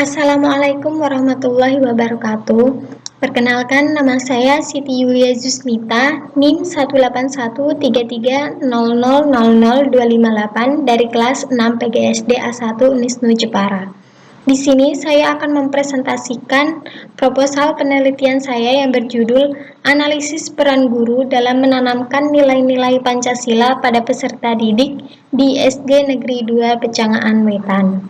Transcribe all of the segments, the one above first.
Assalamualaikum warahmatullahi wabarakatuh. Perkenalkan, nama saya Siti Yulia Zusmita, NIM 1813300000258 dari kelas 6 PGSD A1 Unisnu Jepara. Di sini saya akan mempresentasikan proposal penelitian saya yang berjudul Analisis Peran Guru dalam Menanamkan Nilai-nilai Pancasila pada Peserta Didik di SD Negeri 2 Pecangaan Wetan.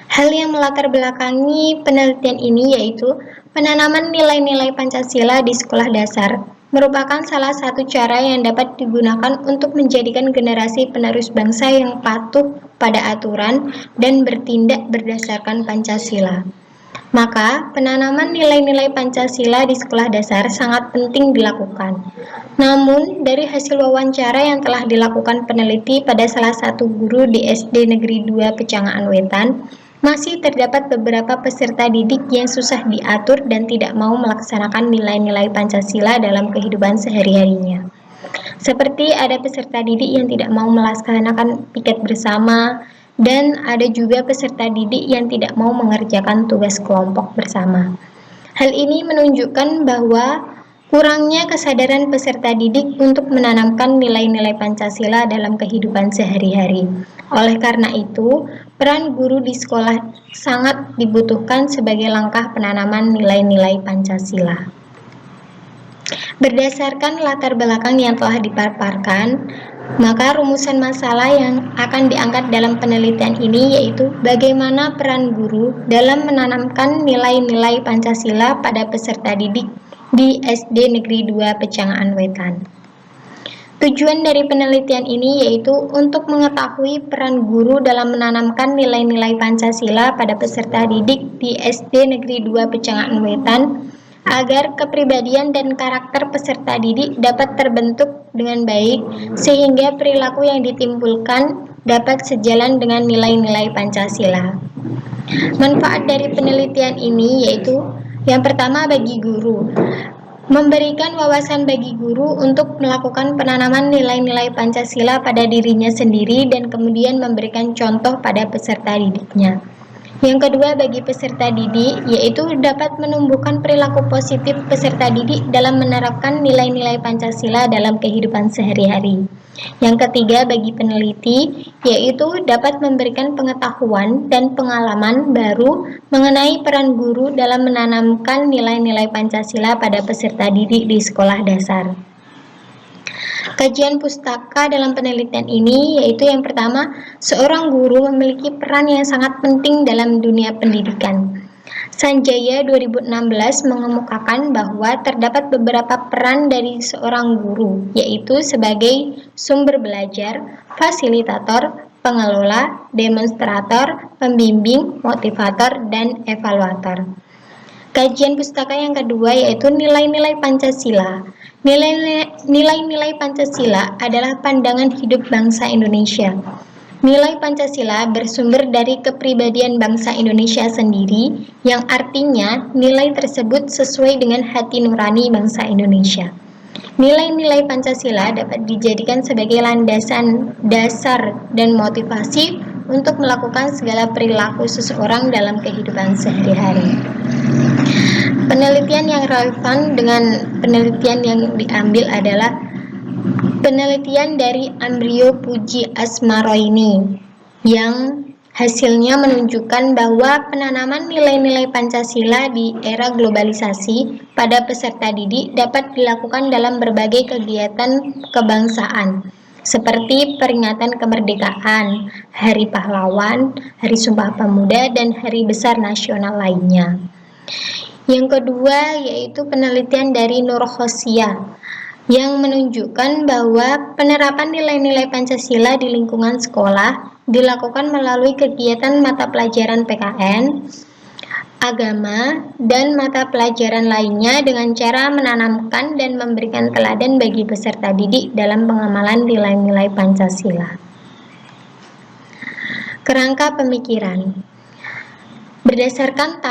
Hal yang melatar belakangi penelitian ini yaitu penanaman nilai-nilai Pancasila di sekolah dasar merupakan salah satu cara yang dapat digunakan untuk menjadikan generasi penerus bangsa yang patuh pada aturan dan bertindak berdasarkan Pancasila. Maka, penanaman nilai-nilai Pancasila di sekolah dasar sangat penting dilakukan. Namun, dari hasil wawancara yang telah dilakukan peneliti pada salah satu guru di SD Negeri 2 Pecangaan Wetan, masih terdapat beberapa peserta didik yang susah diatur dan tidak mau melaksanakan nilai-nilai Pancasila dalam kehidupan sehari-harinya. Seperti ada peserta didik yang tidak mau melaksanakan piket bersama, dan ada juga peserta didik yang tidak mau mengerjakan tugas kelompok bersama. Hal ini menunjukkan bahwa kurangnya kesadaran peserta didik untuk menanamkan nilai-nilai Pancasila dalam kehidupan sehari-hari. Oleh karena itu, peran guru di sekolah sangat dibutuhkan sebagai langkah penanaman nilai-nilai Pancasila. Berdasarkan latar belakang yang telah dipaparkan, maka rumusan masalah yang akan diangkat dalam penelitian ini yaitu bagaimana peran guru dalam menanamkan nilai-nilai Pancasila pada peserta didik di SD Negeri 2 Pecangaan Wetan. Tujuan dari penelitian ini yaitu untuk mengetahui peran guru dalam menanamkan nilai-nilai Pancasila pada peserta didik di SD Negeri 2 Pecangaan Wetan agar kepribadian dan karakter peserta didik dapat terbentuk dengan baik sehingga perilaku yang ditimbulkan dapat sejalan dengan nilai-nilai Pancasila. Manfaat dari penelitian ini yaitu yang pertama bagi guru, memberikan wawasan bagi guru untuk melakukan penanaman nilai-nilai Pancasila pada dirinya sendiri dan kemudian memberikan contoh pada peserta didiknya. Yang kedua bagi peserta didik yaitu dapat menumbuhkan perilaku positif peserta didik dalam menerapkan nilai-nilai Pancasila dalam kehidupan sehari-hari. Yang ketiga bagi peneliti yaitu dapat memberikan pengetahuan dan pengalaman baru mengenai peran guru dalam menanamkan nilai-nilai Pancasila pada peserta didik di sekolah dasar. Kajian pustaka dalam penelitian ini yaitu yang pertama, seorang guru memiliki peran yang sangat penting dalam dunia pendidikan. Sanjaya 2016 mengemukakan bahwa terdapat beberapa peran dari seorang guru, yaitu sebagai sumber belajar, fasilitator, pengelola, demonstrator, pembimbing, motivator, dan evaluator. Kajian pustaka yang kedua yaitu nilai-nilai Pancasila. Nilai-nilai Pancasila adalah pandangan hidup bangsa Indonesia. Nilai Pancasila bersumber dari kepribadian bangsa Indonesia sendiri, yang artinya nilai tersebut sesuai dengan hati nurani bangsa Indonesia. Nilai-nilai Pancasila dapat dijadikan sebagai landasan dasar dan motivasi untuk melakukan segala perilaku seseorang dalam kehidupan sehari-hari. Penelitian yang relevan dengan penelitian yang diambil adalah penelitian dari Amrio Puji Asmaroini yang hasilnya menunjukkan bahwa penanaman nilai-nilai Pancasila di era globalisasi pada peserta didik dapat dilakukan dalam berbagai kegiatan kebangsaan seperti peringatan kemerdekaan, Hari Pahlawan, Hari Sumpah Pemuda, dan Hari Besar Nasional lainnya. Yang kedua yaitu penelitian dari Nur Khosia yang menunjukkan bahwa penerapan nilai-nilai Pancasila di lingkungan sekolah dilakukan melalui kegiatan mata pelajaran PKN, agama, dan mata pelajaran lainnya dengan cara menanamkan dan memberikan teladan bagi peserta didik dalam pengamalan nilai-nilai Pancasila. Kerangka pemikiran. Berdasarkan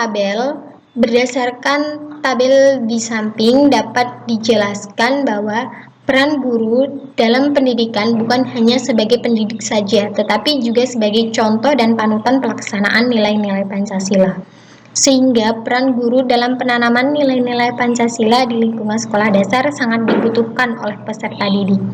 tabel di samping dapat dijelaskan bahwa Peran guru dalam pendidikan bukan hanya sebagai pendidik saja, tetapi juga sebagai contoh dan panutan pelaksanaan nilai-nilai Pancasila. Sehingga peran guru dalam penanaman nilai-nilai Pancasila di lingkungan sekolah dasar sangat dibutuhkan oleh peserta didik.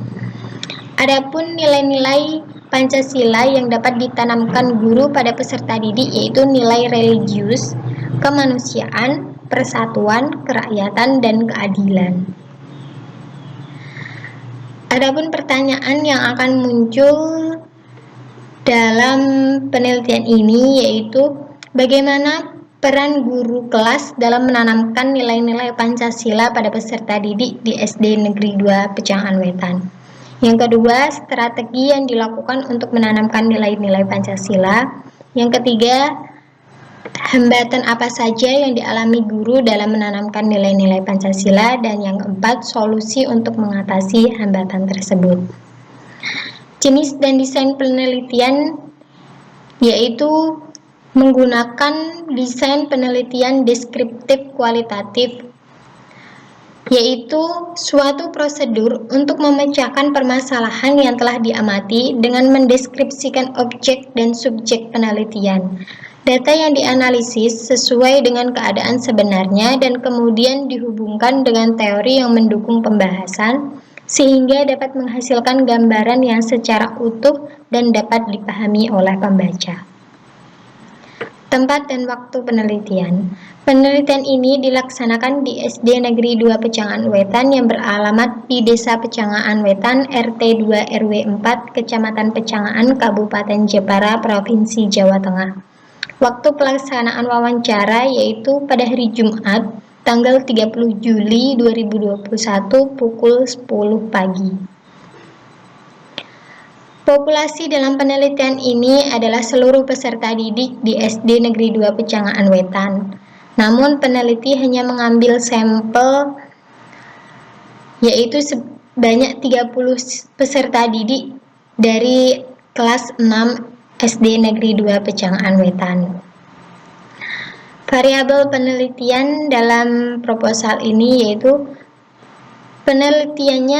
Adapun nilai-nilai Pancasila yang dapat ditanamkan guru pada peserta didik yaitu nilai religius, kemanusiaan, persatuan, kerakyatan, dan keadilan. Adapun pertanyaan yang akan muncul dalam penelitian ini yaitu bagaimana peran guru kelas dalam menanamkan nilai-nilai Pancasila pada peserta didik di SD Negeri 2 Pecangan Wetan. Yang kedua, strategi yang dilakukan untuk menanamkan nilai-nilai Pancasila. Yang ketiga, hambatan apa saja yang dialami guru dalam menanamkan nilai-nilai Pancasila, dan yang keempat, solusi untuk mengatasi hambatan tersebut. Jenis dan desain penelitian yaitu menggunakan desain penelitian deskriptif kualitatif, yaitu suatu prosedur untuk memecahkan permasalahan yang telah diamati dengan mendeskripsikan objek dan subjek penelitian. Data yang dianalisis sesuai dengan keadaan sebenarnya dan kemudian dihubungkan dengan teori yang mendukung pembahasan, sehingga dapat menghasilkan gambaran yang secara utuh dan dapat dipahami oleh pembaca. Tempat dan waktu penelitian. Penelitian ini dilaksanakan di SD Negeri 2 Pecangan Wetan yang beralamat di Desa Pecangaan Wetan, RT 2 RW 4, Kecamatan Pecangaan, Kabupaten Jepara, Provinsi Jawa Tengah. Waktu pelaksanaan wawancara yaitu pada hari Jumat, tanggal 30 Juli 2021 pukul 10 pagi. Populasi dalam penelitian ini adalah seluruh peserta didik di SD Negeri 2 Pecangaan Wetan. Namun peneliti hanya mengambil sampel yaitu sebanyak 30 peserta didik dari kelas 6 SD Negeri 2 Pecangaan Wetan. Variabel penelitian dalam proposal ini yaitu penelitian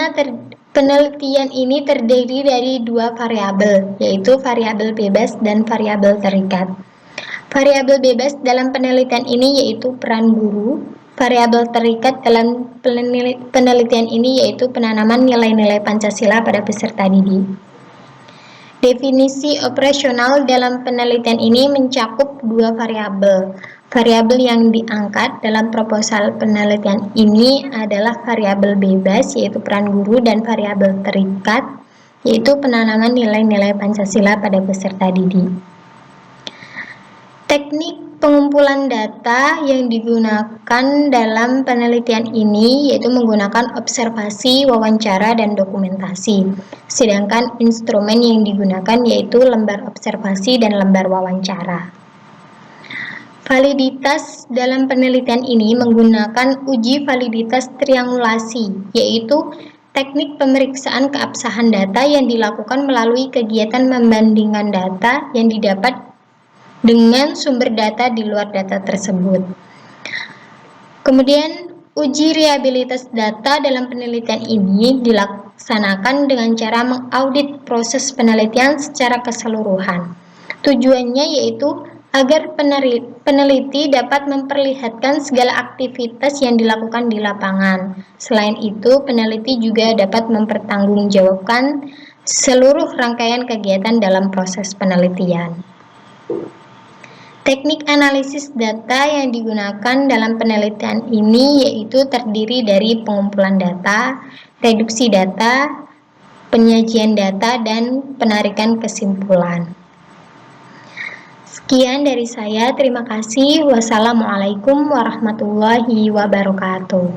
ini terdiri dari dua variabel, yaitu variabel bebas dan variabel terikat. Variabel bebas dalam penelitian ini yaitu peran guru. Variabel terikat dalam penelitian ini yaitu penanaman nilai-nilai Pancasila pada peserta didik. Definisi operasional dalam penelitian ini mencakup dua variabel. Variabel yang diangkat dalam proposal penelitian ini adalah variabel bebas, yaitu peran guru, dan variabel terikat, yaitu penanaman nilai-nilai Pancasila pada peserta didik. Teknik pengumpulan data yang digunakan dalam penelitian ini yaitu menggunakan observasi, wawancara, dan dokumentasi. Sedangkan instrumen yang digunakan yaitu lembar observasi dan lembar wawancara. Validitas dalam penelitian ini menggunakan uji validitas triangulasi, yaitu teknik pemeriksaan keabsahan data yang dilakukan melalui kegiatan membandingkan data yang didapat dengan sumber data di luar data tersebut. Kemudian, uji reliabilitas data dalam penelitian ini dilaksanakan dengan cara mengaudit proses penelitian secara keseluruhan. Tujuannya yaitu agar peneliti dapat memperlihatkan segala aktivitas yang dilakukan di lapangan. Selain itu, peneliti juga dapat mempertanggungjawabkan seluruh rangkaian kegiatan dalam proses penelitian. Teknik analisis data yang digunakan dalam penelitian ini yaitu terdiri dari pengumpulan data, reduksi data, penyajian data, dan penarikan kesimpulan. Sekian dari saya, terima kasih. Wassalamualaikum warahmatullahi wabarakatuh.